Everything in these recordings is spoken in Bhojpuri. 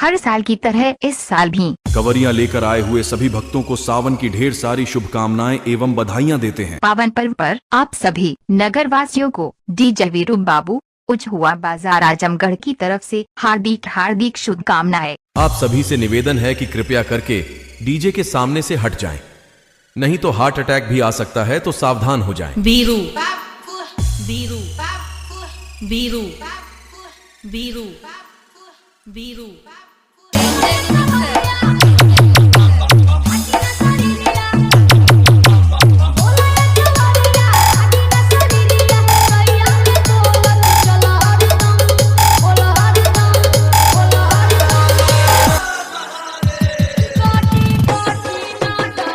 हर साल की तरह इस साल भी कवरियां लेकर आए हुए सभी भक्तों को सावन की ढेर सारी शुभकामनाएं एवं बधाइयां देते हैं। पावन पर्व पर आप सभी नगर वासियों को डीजे वीरू बाबू उचहुआ बाजार आजमगढ़ की तरफ से हार्दिक शुभकामनाएं। आप सभी से निवेदन है कि कृपया करके डीजे के सामने से हट जाएं, नहीं तो हार्ट अटैक भी आ सकता है, तो सावधान हो जाएं। वीरू वीरू वीरू वीरू वीरू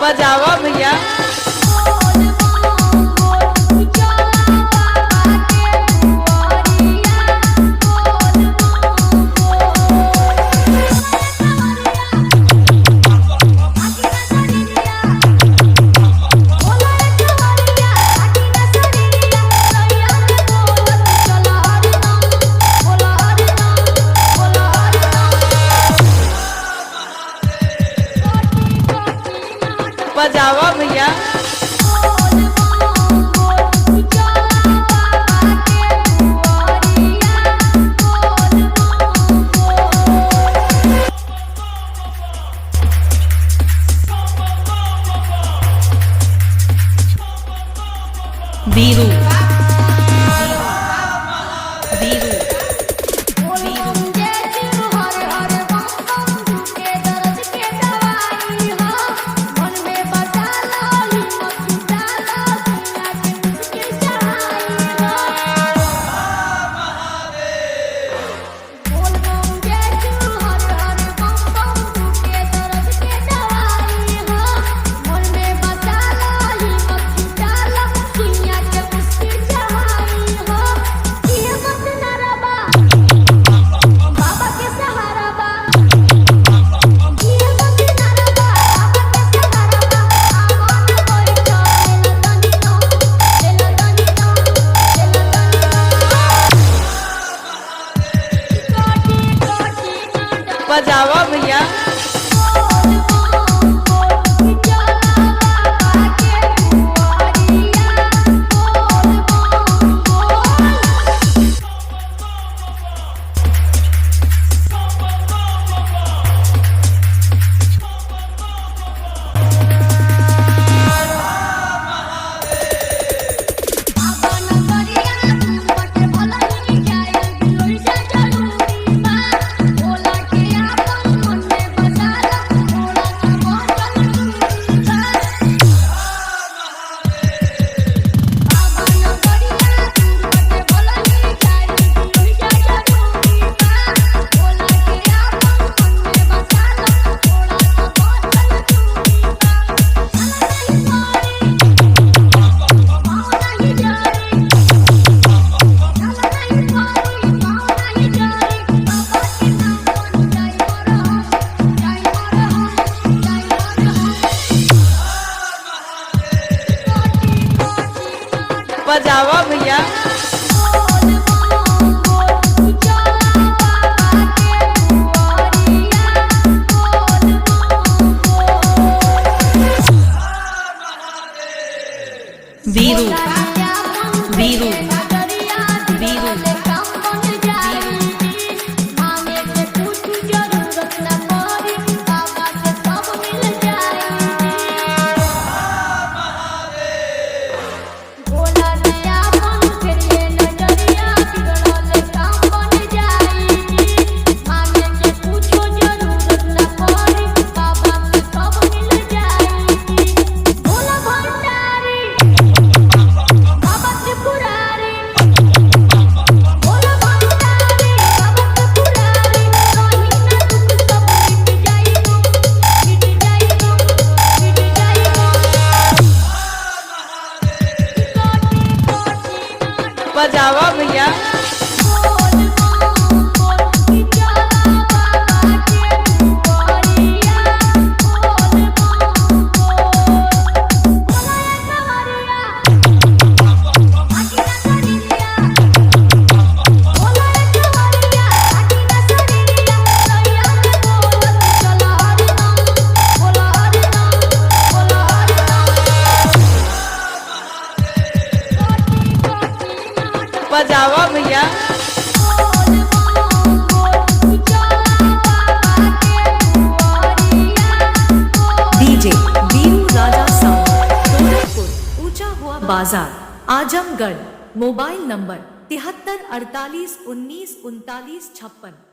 बजावा भैया। बजावा भैया। वीरू वीरू बजावा भैया। बजावा भैया। वीरू वीरू वीरू बजावा भैया। बजावा भैया डीजे वीरू राजा साउंड टोलपुर ऊंचा हुआ बाजार आजमगढ़। Mobile number 73 48 19 39 56।